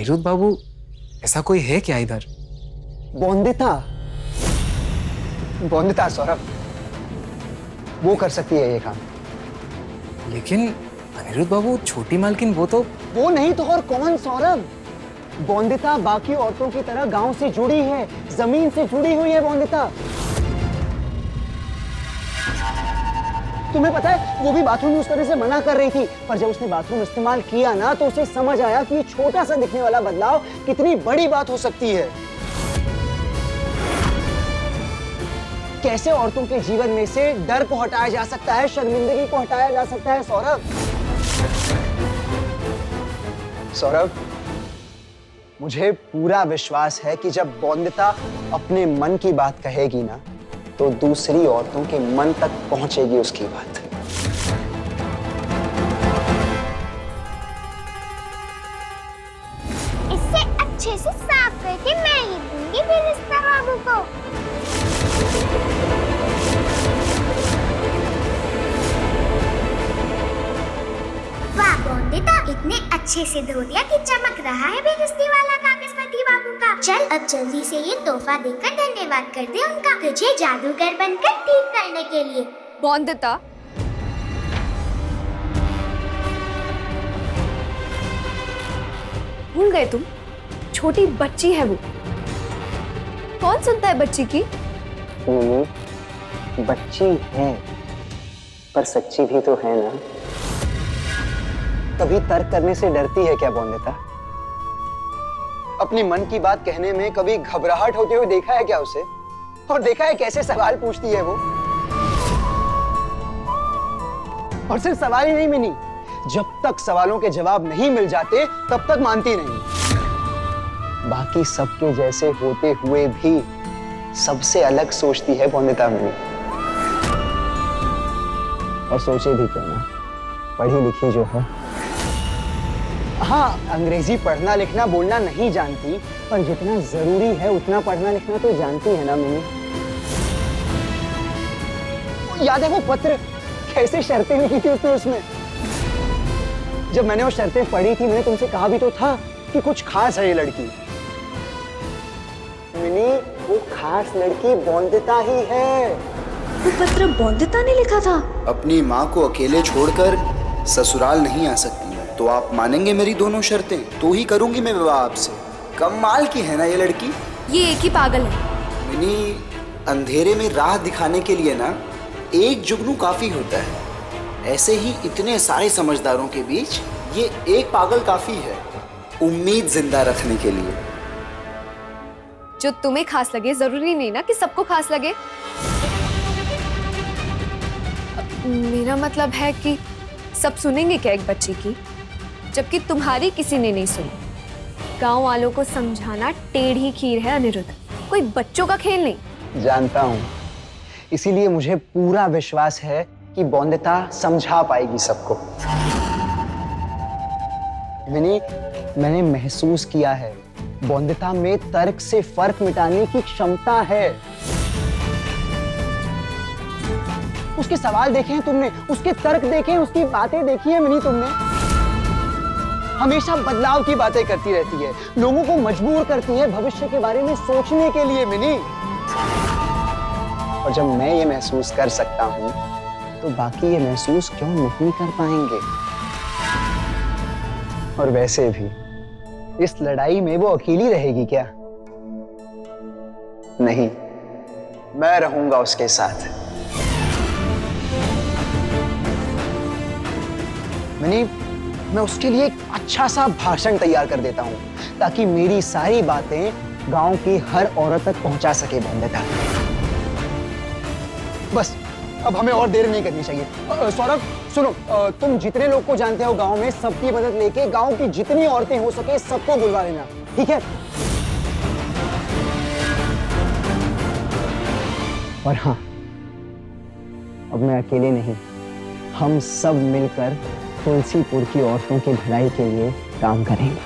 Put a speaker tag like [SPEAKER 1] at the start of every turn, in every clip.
[SPEAKER 1] अनिरुद्ध बाबू, ऐसा कोई है क्या इधर?
[SPEAKER 2] बॉन्दिता, बॉन्दिता सौरभ, वो कर सकती है ये काम।
[SPEAKER 1] लेकिन अनिरुद्ध बाबू, छोटी मालकिन
[SPEAKER 2] वो नहीं तो और कौन सौरभ? बॉन्दिता बाकी औरतों की तरह गांव से जुड़ी है, जमीन से जुड़ी हुई है बॉन्दिता। तुम्हें पता है, वो भी बाथरूम यूज करने से मना कर रही थी, पर जब उसने बाथरूम इस्तेमाल किया ना, तो उसे समझ आया कि ये छोटा सा दिखने वाला बदलाव कितनी बड़ी बात हो सकती है। कैसे औरतों के जीवन में से डर को हटाया जा सकता है, शर्मिंदगी को हटाया जा सकता है सौरभ। सौरभ, मुझे पूरा विश्वास है कि जब बॉन्दिता अपने मन की बात कहेगी ना, तो दूसरी औरतों के मन तक पहुंचेगी उसकी बात।
[SPEAKER 3] इससे अच्छे से साफ करके मैं ही दूंगी बिरिस्ता बाबू को। वाह बॉन्दिता, इतने अच्छे से धो दिया कि चमक रहा है बेइज्जती वाला कागजपति बाबू का। चल अब जल्दी से ये तोहफा देकर धन्यवाद कर दे उनका, तुझे जादूगर बनकर ठीक करने के लिए।
[SPEAKER 4] बॉन्दिता, भूल गए तुम? छोटी बच्ची है वो। कौन सुनता है बच्ची की?
[SPEAKER 2] बच्ची है, पर सच्ची भी तो है ना। कभी तर्क करने से डरती है क्या बॉन्दिता? अपनी मन की बात कहने में कभी घबराहट होते हुए देखा है क्या उसे? और देखा है कैसे सवाल पूछती है वो? और सिर्फ सवाल ही नहीं मिनी, जब तक सवालों के जवाब नहीं मिल जाते तब तक मानती नहीं। बाकी सबके जैसे होते हुए भी सबसे अलग सोचती है बॉन्दिता मिनी। और सोचे भी क्यों ना, पढ़ी लिखी जो है। हाँ, अंग्रेजी पढ़ना लिखना बोलना नहीं जानती, पर जितना जरूरी है उतना पढ़ना लिखना तो जानती है ना मिनी। याद है वो पत्र, कैसे शर्तें लिखी थी उसने उसमें? जब मैंने वो शर्तें पढ़ी थी, मैंने तुमसे कहा भी तो था कि कुछ खास है ये लड़की। मिनी, वो खास लड़की बॉन्दिता ही है।
[SPEAKER 4] वो पत्र बॉन्दिता ने लिखा था?
[SPEAKER 5] अपनी माँ को अकेले छोड़कर ससुराल नहीं आ सकती, तो आप मानेंगे मेरी दोनों शर्तें? तो ही करूंगी मैं विवाह आपसे। कमाल की है ना ये लड़की।
[SPEAKER 4] ये एक ही पागल है।
[SPEAKER 5] मिनी, अंधेरे में राह दिखाने के लिए ना एक जुगनू काफी होता है। ऐसे ही इतने सारे समझदारों के बीच ये एक पागल काफी है, उम्मीद जिंदा रखने के लिए।
[SPEAKER 4] जो तुम्हें खास लगे जरूरी नहीं ना कि सबको खास लगे। मेरा मतलब है कि सब सुनेंगे क्या एक बच्ची की, जबकि तुम्हारी किसी ने नहीं सुनी। गांव वालों को समझाना टेढ़ी खीर है अनिरुद्ध, कोई बच्चों का खेल नहीं।
[SPEAKER 2] जानता हूं, इसीलिए मुझे पूरा विश्वास है कि बॉन्दिता समझा पाएगी सबको। मैंने महसूस किया है, बॉन्दिता में तर्क से फर्क मिटाने की क्षमता है। उसके सवाल देखे हैं तुमने, उसके तर्क देखे हैं, उसकी बातें देखी है मिनी तुमने। हमेशा बदलाव की बातें करती रहती है, लोगों को मजबूर करती है भविष्य के बारे में सोचने के लिए मिनी। और जब मैं ये महसूस कर सकता हूं, तो बाकी ये महसूस क्यों नहीं कर पाएंगे? और वैसे भी इस लड़ाई में वो अकेली रहेगी क्या? नहीं, मैं रहूंगा उसके साथ। मैं उसके लिए एक अच्छा सा भाषण तैयार कर देता हूं, ताकि मेरी सारी बातें गांव की हर औरत तक पहुंचा सके बॉन्दिता। बस अब हमें और देर नहीं करनी चाहिए। सौरभ सुनो, तुम जितने लोग को जानते हो गांव में, सबकी मदद लेके गांव की जितनी औरतें हो सके सबको बुलवा लेना, ठीक है? और हाँ, अब मैं अकेले नहीं, हम सब मिलकर तुलसीपुर की औरतों की भलाई के लिए काम करेंगे।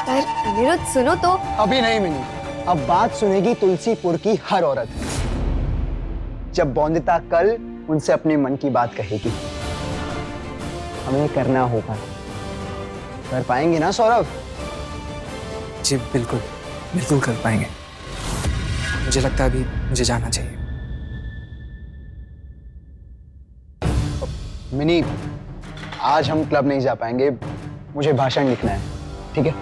[SPEAKER 4] पर अनिरुद्ध सुनो तो।
[SPEAKER 2] अभी नहीं मिनी, अब बात सुनेगी तुलसीपुर की हर औरत, जब बॉन्दिता कल उनसे अपने मन की बात कहेगी। हमें करना होगा, कर पाएंगे ना सौरभ?
[SPEAKER 1] जी बिल्कुल, बिल्कुल कर पाएंगे। मुझे लगता है अभी मुझे जाना चाहिए।
[SPEAKER 2] मिनी, आज हम क्लब नहीं जा पाएंगे, मुझे भाषण लिखना है, ठीक है?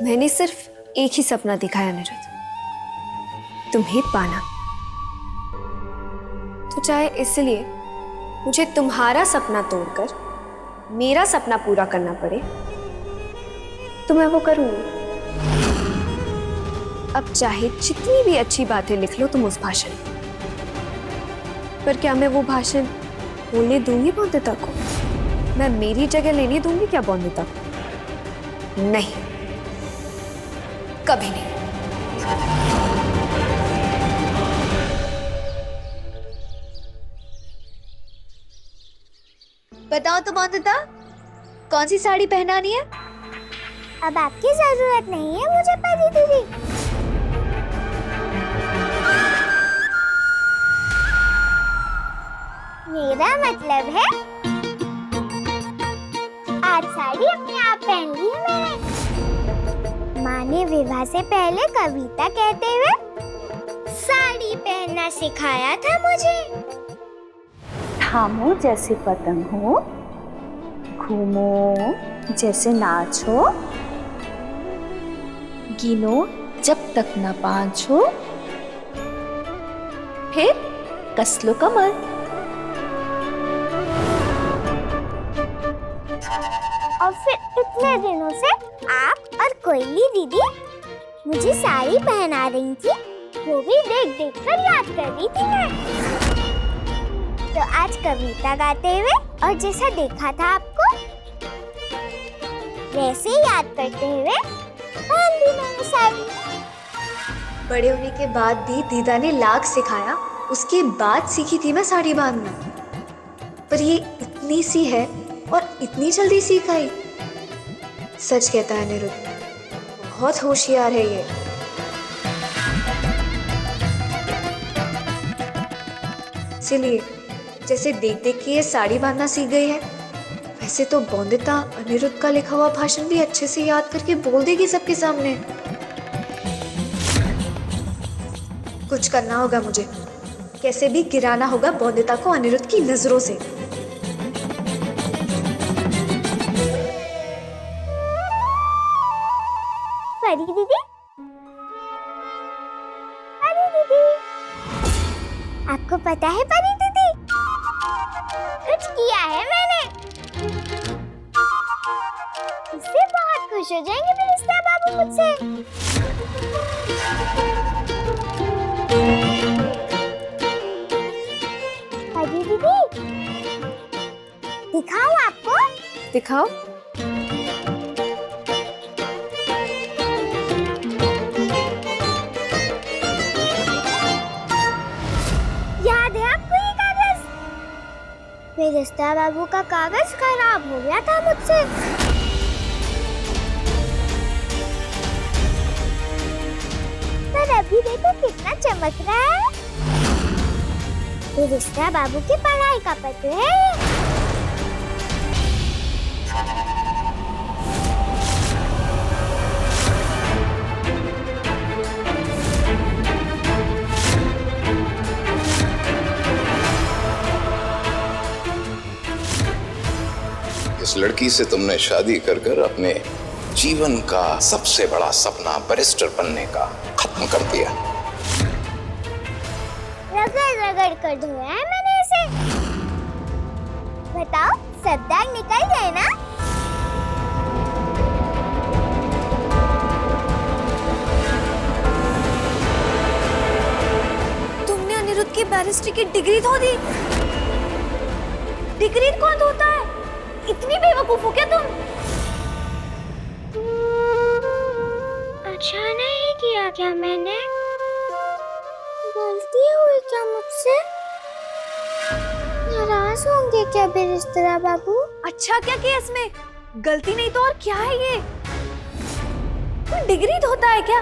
[SPEAKER 4] मैंने सिर्फ एक ही सपना देखा है अनिरुद्ध, तुम्हें पाना। तो चाहे इसलिए मुझे तुम्हारा सपना तोड़कर मेरा सपना पूरा करना पड़े तो मैं वो करूंगी। अब चाहे जितनी भी अच्छी बातें लिख लो तुम उस भाषण में, पर क्या मैं वो भाषण बोलने दूंगी बौंदिता को? मैं मेरी जगह लेने दूंगी क्या बौंदिता को? नहीं, कभी नहीं। बताओ तो बौंदिता, कौन सी साड़ी पहनानी है?
[SPEAKER 3] अब आपकी जरूरत नहीं है मुझे परी दीदी। मेरा मतलब है आज साड़ी अपने आप पहन ली है मैंने। माँ ने विवाह से पहले कविता कहते हुए साड़ी पहनना सिखाया था मुझे।
[SPEAKER 6] थामो जैसे पतंग हो, घूमो जैसे नाच हो, गिनो जब तक न पाँच हो, फिर कस लो कमर।
[SPEAKER 3] और फिर इतने दिनों से आप और कोयली दीदी मुझे साड़ी पहना रही थी, वो भी देख देख कर याद कर रही थी मैं। तो आज कविता गाते हुए और जैसा देखा था आपको वैसे याद करते हुए पहन ली मैंने साड़ी।
[SPEAKER 4] बड़े होने के बाद भी दीदा ने लाख सिखाया, उसके बाद सीखी थी मैं साड़ी बांधना। पर ये इतनी सी है और इतनी जल्दी सीख आई। सच कहता है अनिरुद्ध, बहुत होशियार है ये। इसीलिए जैसे देख देख के ये साड़ी बांधना सीख गई है, वैसे तो बौंदिता अनिरुद्ध का लिखा हुआ भाषण भी अच्छे से याद करके बोल देगी सबके सामने। कुछ करना होगा मुझे, कैसे भी गिराना होगा बौंदिता को अनिरुद्ध की नजरों से।
[SPEAKER 3] परी दीदी, परी दीदी, आपको पता है परी दीदी, कुछ किया है मैंने। इससे बहुत खुश हो जाएंगे बिरिस्ता बाबू मुझसे। परी दीदी, दिखाऊं आपको?
[SPEAKER 4] दिखाओ।
[SPEAKER 3] याद है आपको ये कागज? बिरिस्ता बाबू का कागज खराब हो गया था मुझसे। पर अभी देखो कितना चमक रहा है। बिरिस्ता बाबू की पढ़ाई का पत्र है ये।
[SPEAKER 7] इस लड़की से तुमने शादी कर कर अपने जीवन का सबसे बड़ा सपना बैरिस्टर बनने का खत्म कर दिया।
[SPEAKER 3] रगड़ रगड़ कर धोया है मैंने इसे। बताओ, सब दाग निकल गए ना?
[SPEAKER 4] तुमने अनिरुद्ध की बैरिस्ट्री की डिग्री धो दी। डिग्री कौन धोता है? इतनी बेवकूफ हो क्या तुम?
[SPEAKER 3] अच्छा नहीं किया क्या मैंने? गलती हुई क्या मुझसे? नाराज होंगे क्या बिरिस्ता बाबू?
[SPEAKER 4] अच्छा क्या किया इसमें? गलती नहीं तो और क्या है ये? कोई डिग्री धोता है क्या?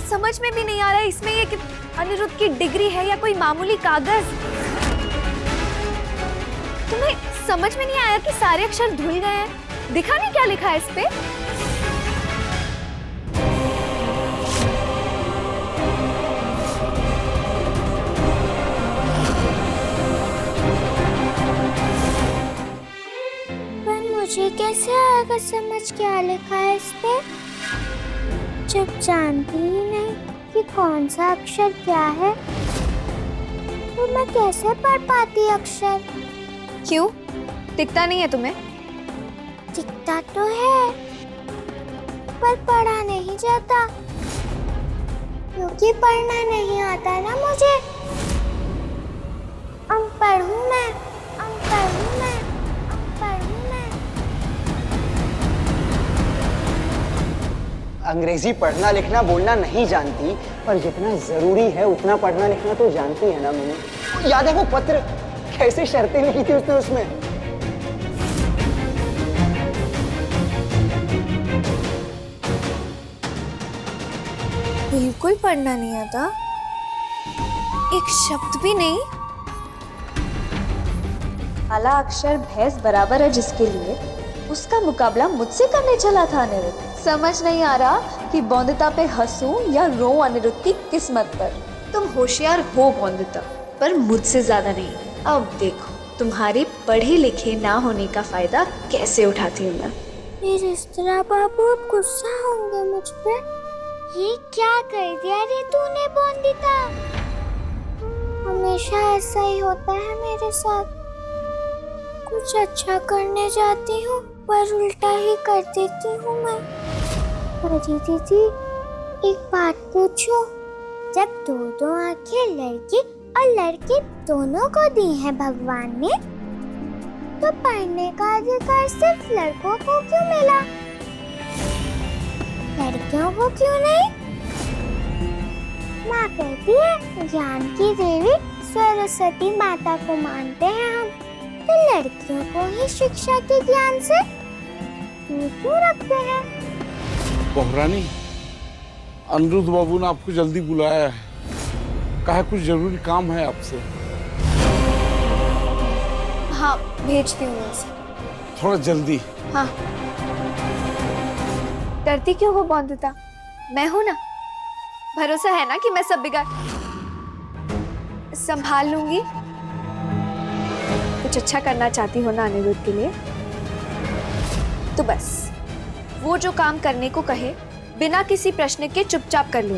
[SPEAKER 4] समझ में भी नहीं आ रहा है इसमें ये कि अनिरुद्ध की डिग्री है या कोई मामूली कागज। तुम्हें समझ में नहीं आया कि सारे अक्षर धुल गए हैं? दिखा नहीं क्या लिखा है इस पे?
[SPEAKER 3] पर मुझे कैसे आएगा समझ क्या लिखा है इस पे, जब जानती ही नहीं कि कौन सा अक्षर क्या है, तो मैं कैसे पढ़ पाती अक्षर?
[SPEAKER 4] क्यों, दिखता नहीं है तुम्हें?
[SPEAKER 3] दिखता तो है पर पढ़ा नहीं जाता, क्योंकि पढ़ना नहीं आता ना मुझे। अनपढ़ हूँ मैं, अनपढ़ हूँ मैं, अनपढ़ हूँ मैं।
[SPEAKER 2] अंग्रेजी पढ़ना लिखना बोलना नहीं जानती, पर जितना जरूरी है उतना पढ़ना लिखना तो जानती है ना मम्मी। याद है वो पत्र, कैसे शर्तें लिखी थी उसने उसमें?
[SPEAKER 4] बिल्कुल पढ़ना नहीं आता, एक शब्द भी नहीं।
[SPEAKER 6] काला अक्षर भैंस बराबर है जिसके लिए, उसका मुकाबला मुझसे करने चला था अनिरुद्ध। समझ नहीं आ रहा कि बौंदिता पे हंसूं या रो अनिरुद्ध की किस्मत पर। तुम होशियार हो बौंदिता, पर मुझसे ज्यादा नहीं। अब देखो तुम्हारे पढ़े लिखे ना होने का फायदा कैसे उठाती हूँ मैं।
[SPEAKER 3] फिर इस तरह बाबू अब गुस्सा होंगे मुझ पे। ये क्या कर दिया रे तूने बौंदिता? हमेशा ऐसा ही होता है मेरे साथ, कुछ अच्छा करने जाती हूँ पर उल्टा ही कर देती हूँ मैं। परी दीदी, एक बात पूछूं? जब दो दो आंखें लड़की और लड़के दोनों को दी हैं भगवान ने, तो पढ़ने का अधिकार सिर्फ लड़कों को क्यों मिला, लड़कियों को क्यों नहीं? माँ कहती है ज्ञान की देवी सरस्वती माता को मानते हैं हम, तो लड़कियों को ही शिक्षा के ज्ञान से दूर क्यों रखते हैं?
[SPEAKER 8] बहुरानी, अनिरुद्ध बाबू ने आपको जल्दी बुलाया है, कहा कुछ जरूरी काम है आपसे।
[SPEAKER 4] हाँ, भेजती हूँ मैं उसे।
[SPEAKER 8] थोड़ा जल्दी।
[SPEAKER 4] हाँ। डरती क्यों हो बौंदिता? मैं हूं ना, भरोसा है ना कि मैं सब बिगाड़ संभाल लूंगी। कुछ अच्छा करना चाहती हो ना अनिरुद्ध के लिए, तो बस वो जो काम करने को कहे बिना किसी प्रश्न के चुपचाप कर लो।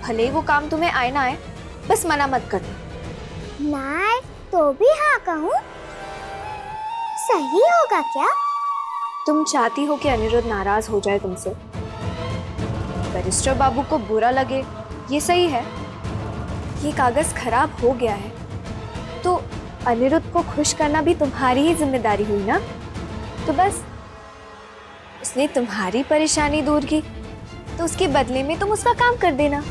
[SPEAKER 4] भले ही वो काम तुम्हें आए ना आए, बस मना मत करो।
[SPEAKER 3] ना आए तो भी हाँ कहूँ? सही होगा क्या?
[SPEAKER 4] तुम चाहती हो कि अनिरुद्ध नाराज हो जाए तुमसे, बैरिस्टर बाबू को बुरा लगे, ये सही है। ये कागज खराब हो गया है तो अनिरुद्ध को खुश करना भी तुम्हारी ही जिम्मेदारी हुई ना। तो बस उसने तुम्हारी परेशानी दूर की, तो उसके बदले में तुम उसका काम कर देना।